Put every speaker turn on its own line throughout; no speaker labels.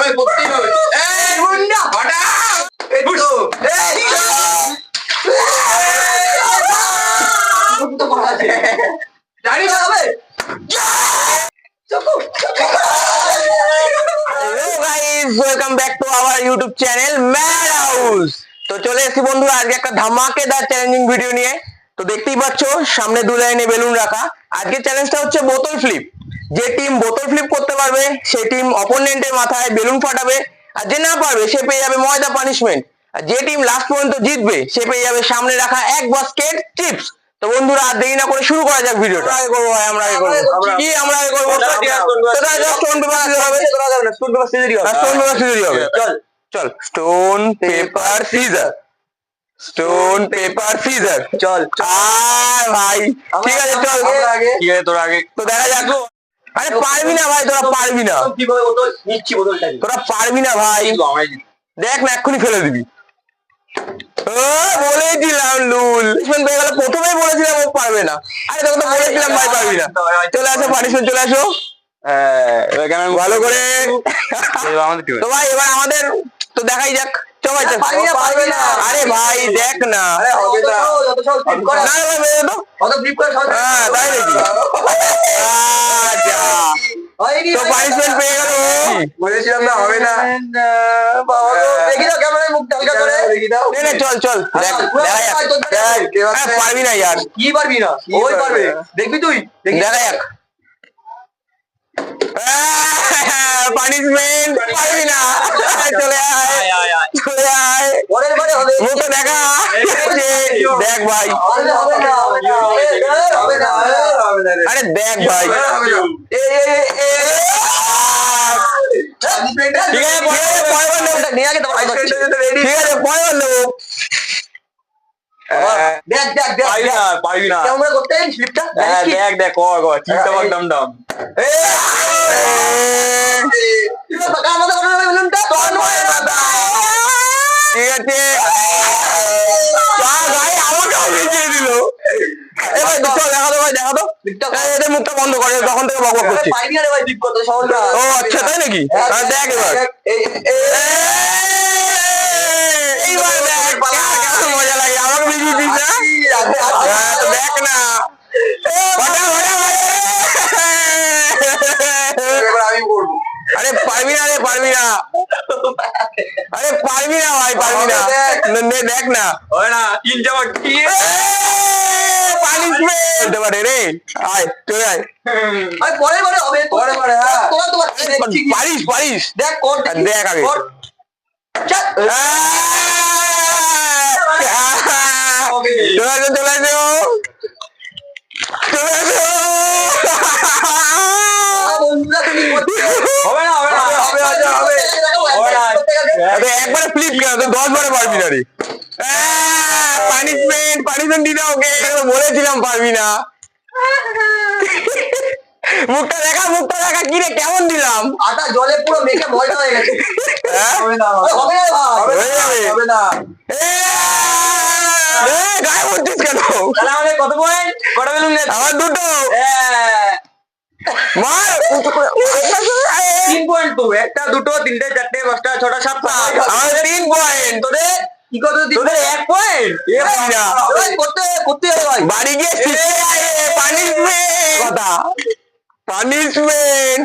ভাই করতেই হবে। এই মুন্ডা হটা এই তো তো মারা আছে জানি না হবে চকু
hello guys, welcome back to our YouTube channel mad house. তো চলে এসেছি বন্ধুরা আজকে একটা ধামাকেদার চ্যালেঞ্জিং ভিডিও নিয়ে। তো দেখতেই পাচ্ছ সামনে দু লাইনে বেলুন রাখা। আজকে চ্যালেঞ্জটা হচ্ছে বোতল ফ্লিপ। যে টিম বোতল ফ্লিপ করতে পারবে সেই টিম অপোনেন্টের মাথায় বেলুন ফাটাবে, আর যে না পারবে সে পেয়ে যাবে ময়দা পানিশমেন্ট। আর যে টিম লাস্ট পর্যন্ত জিতবে সে পেয়ে যাবে সামনে রাখা এক বাস্কেট চিপস। তো বন্ধুরা আর দেরি না করে শুরু করা যাক ভিডিওটা। আগে করবো ভাই, আমরা আগে করবো। কি আমরা আগে করবো? তোরা স্টোন পেপার সিজার হবে। স্টোন পেপার সিজারই হবে। স্টোন পেপার সিজারই হবে। চল চল, stone paper scissor, stone paper scissor. চল আর ভাই ঠিক আছে চল ঠিক আছে তোরা আগে। তো দেখা যাক। আরে পারবি না ভাই, তোরা পারবি না।
কিভাবে বোতল নিচ্ছি বোতলটা
তোরা পারবি না ভাই, দেখ না এক্ষুনি ফেলে দিবি। বলেছিলাম লুল পেয়ে গেল, প্রথমেই বলেছিলাম ও পারবে না। আরে তোকে তো বলেছিলাম ভাই পারবি না। চলে আসো পানিশমেন্ট, চলে আসো ভালো করে। তো ভাই এবার আমাদের তো দেখাই যাক। চল ভাই আরে ভাই দেখ না, হ্যাঁ তাই নাকি? তো পানিশমেন্ট পেয়ে গেল।
বলেছিলাম না হবে না দেখি দাও ক্যামেরায় মুখ ঢালকা করে দেখি দাও।
চল চল দেখ দেখা যাক। পারবি না यार,
কি পারবি না? ওই পারবে, দেখবি তুই
দেখা যাক। পানিশমেন্ট পারবি না, চলে আয় চলে আয়।
পরের বারে হবে,
মুখটা দেখা। দেখ ভাই, আরে দেখ ভাই ঠিক আছে পরের নিয়ে আগে ঠিক আছে পরের লোক।
দেখ দেখ দেখ
পারবি না
কেমন করতে স্লিপটা
দেখ দেখ কর কর চিন্তা কর দম দম। ঠিক আছে আমাকেও ভিজিয়ে দিল। এবার দেখা তো ভাই, দেখা তো এদের মুখটা বন্ধ করে, তখন থেকে বক বক করছি। ও আচ্ছা তাই নাকি? দেখ এবার এইবার দেখ কেমন মজা লাগে। আমাকে ভিজিয়ে দিস না, দেখ না
আমি করবো।
আরে পারবি না, রে পারবি না, আরে পারবি না ভাই, পারবি না। দেখ না তিন চার পানিশমেন্ট পারে রে। আয় চলে আয়,
পরের বারে হবে, পরের বারে
পারিস পারিস।
দেখ কর
দেখ আগে চলে আসো চলে আসো চলে আসো।
হবে না হবে না হবে হবে
একবারে ফ্লিপ কেন, 10 বারে পারবি না রে। পানিশমেন্ট পানিশমেন্ট দিতে ওকে, বলেছিলাম পারবি না। মুখটা দেখা, মুখটা দেখা, কি রে কেমন দিলাম?
আটা জলে পুরো মেখে ময়দা হয়ে গেছে। হবে না হবে না হবে না।
গায়ে পড়ছিস কেন?
আমাদের কত পয়েন্ট? কটা বেলুন গেছে?
আমার দুটো। মার
3 পয়েন্ট তো, একটা দুটো তিনটে চারটে পাঁচটা ছটা সাতটা।
আমার 3 পয়েন্ট।
তোদের কি কত?
তোদের 1 পয়েন্ট।
করতে করতে হবে ভাই,
বাড়ি গিয়ে পানিশমেন্ট কথা, পানিশমেন্ট।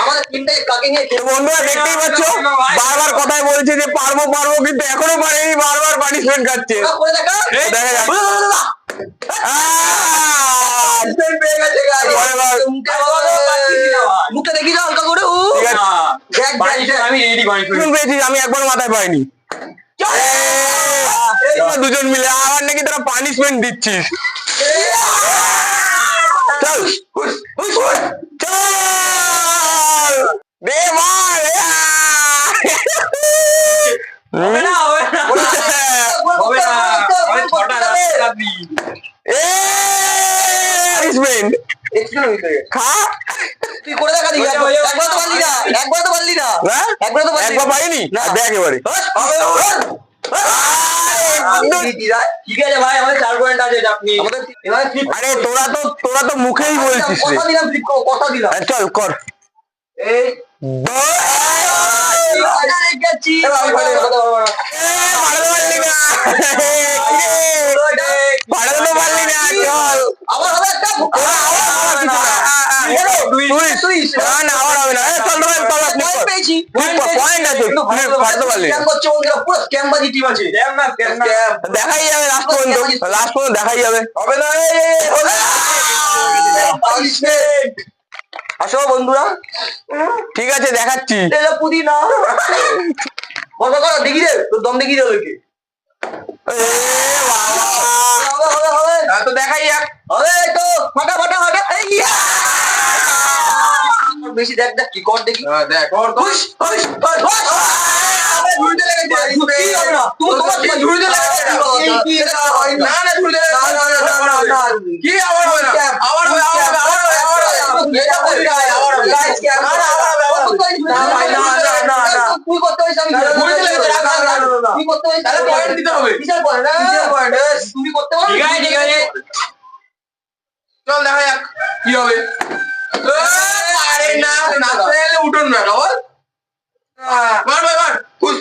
আমাদের তিনটে কাকে নিয়ে
বন্ধুরা দেখতেই পাচ্ছ বারবার কথাই বলছে যে পারবো পারবো, কিন্তু এখনো পারেনি, বারবার পানিশমেন্ট খাচ্ছে। দেখা যাক
মুখটা দেখি যাও হালকা করে।
আমি একবার মাথায় পাইনি। দুজন মিলে আবার নাকি তোরা পানিশমেন্ট দিচ্ছিস। চল চল দে মার। খা
তুই করে দেখা দিবি, একবার তো পারলি না, একবার তো পারলি না, একবার তো
একবার পারিনি। দেখ এবারে
ঠিক আছে ভাই, আমাদের 4 পয়েন্ট আছে। আপনি
আরে তোরা তো মুখেই বলছিস রে।
কথা দিলাম, কথা দিলাম।
চল কর।
এই যাচ্ছি
পাঠাতে তো পারলি না চল
আবার হবে একটা
না আবার হবে না চল
পয়েন্ট পেয়েছি
পয়েন্ট আছে পাঠাতে পারলি
স্ক্যাম করছে বন্ধুরা পুরো স্ক্যাম বাজি টিম আছে
দেখাই যাবে লাস্ট পর্যন্ত দেখাই যাবে
হবে না আসো বন্ধুরা
ঠিক আছে দেখাচ্ছি
পুদিনা বন্ধ কর দেখি রে তোর দম দেখি রে ওদেরকে
তো দেখাই যাক
হবে তো ফাটা ফাটা হবে বেশি দেখ দেখ কি কর দেখি
দেখ
হুশ হুশ হুশ ঝুড়িতে লেগেছে কি হবে না তুমি তোমার ঝুড়িতে লেগেছে
না না ঝুড়িতে কি আবার হবে না আবার হবে
তুই করতে হয়েছে আমি তুই করতে হয়েছে
তাহলে পয়েন্ট দিতে হবে
কিসের পয়েন্ট তুমি করতে পারো ঠিক আছে
চল দেখা যাক কি হবে আরে না নাচতে এলে উঠুন না খবর মার ভাই মার খুশ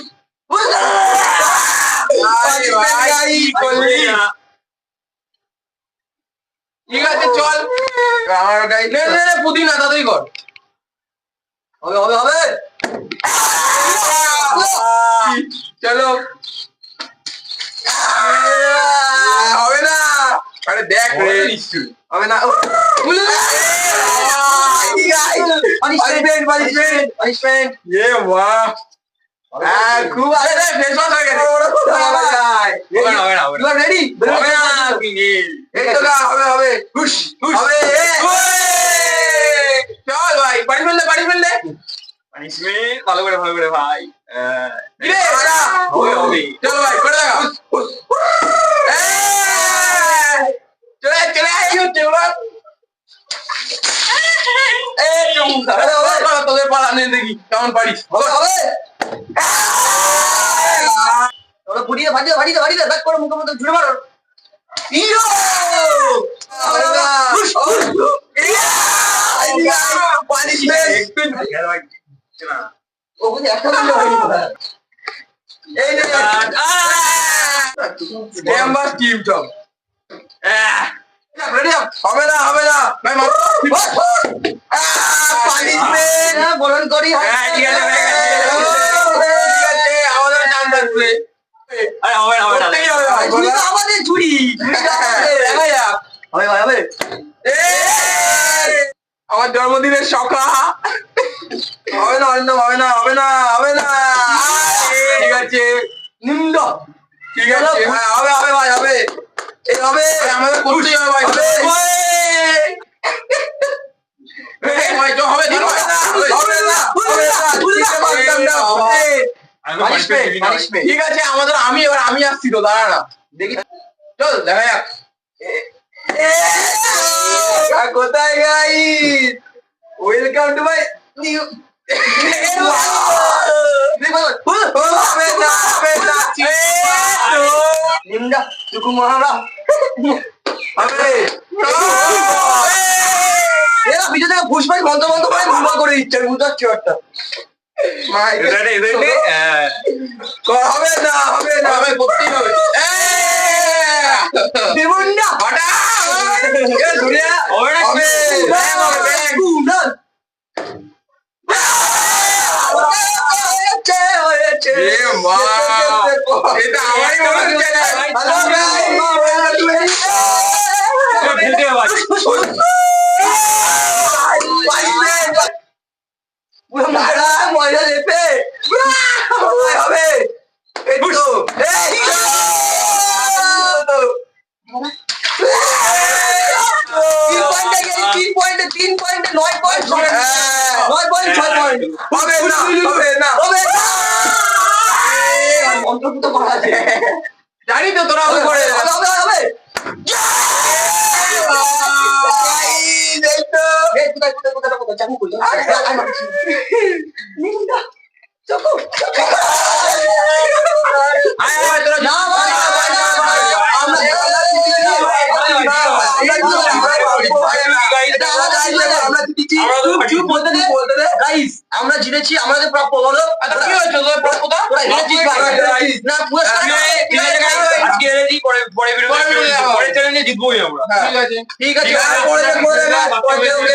ঠিক আছে চল আমার গাই নে পুদিনা তাড়াতাড়ি কর
হবে হবে হবে
চলো হবে না আরে দেখ রে
হবে না পানিশমেন্ট পানিশমেন্ট পানিশমেন্ট
খুব আরে ফেস ওয়াশ হয়ে গেছে
You are ready?
এই তো না হবে হবে হুশ হুশ
হবে
চল ভাই পানি ফেললে
ভালো করে ভাই
কি রে
হবে
চলো ভাই করে দেখা চলে তোদের পালা নেই দেখি কেমন পারিস
হবে ওরা বুড়িয়ে ভাজিয়ে ভাজিয়ে ভাজিয়ে ব্যাক করে মুখে মুখে ঝুড়ে মারো ইয়ো ও বুঝি একটা দিলে হয়নি এই যে
ক্যাম্বাস টিম টপ রেডি হবে না ভাই মার
পানিশমেন্ট বলন করি
ঠিক আছে আমাদের চান্স আসবে
আরে হবে না
প্রত্যেকই হবে ভাই
ঝুড়ি তো আমাদের ঝুড়ি
দেখা যাক
হবে ভাই হবে
আমার জন্মদিনের সখা হবে না ঠিক আছে
নিম্ন
ঠিক আছে হ্যাঁ হবে ভাই হবে
এই হবে
আমাদের করতেই হবে ভাই ভাই তো হবে ঠিক আছে আমাদের আমি আসছি তো দাঁড়া না দেখি চল দেখা যাক
কোথায় guys welcome to my new নিমডা টুকু মহারা হবে এরা ভিডিও থেকে ফুসফাই বন্ধ করে ঘুমা করে দিচ্ছে আমি বুঝতে পারছি একটা
হবে না হবে করতেই হবে
নিমডা
হটা
দুনিয়া
হবে এটা আমারই মনে
মজা লেপে হবে তিন পয়েন্ট 9 পয়েন্ট 6 পয়েন্ট
হবে না
অন্তর্ভুক্ত করা আছে
জানি তো তোরা হবে করে
হবে চাকু করলো আমরা জিতেছি, আমাদের প্রাপ্য বলো।
কি হয়েছে তোর প্রাপ্যতা?
তোরা হেরেছিস ভাই। না পুরস্কার
আজকে হেরেছি, পরে চ্যালেঞ্জে জিতবোই আমরা।
ঠিক আছে পরে দেখবো।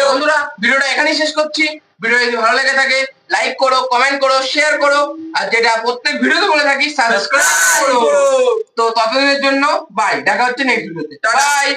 বন্ধুরা ভিডিওটা এখানেই শেষ করছি। ভিডিও যদি ভালো লেগে থাকে লাইক করো, কমেন্ট করো, শেয়ার করো, আর যেটা প্রত্যেক ভিডিওতে বলে থাকি সাবস্ক্রাইব করো। তো ততদিনের জন্য বাই, দেখা হচ্ছে নেক্সট ভিডিওতে। বাই।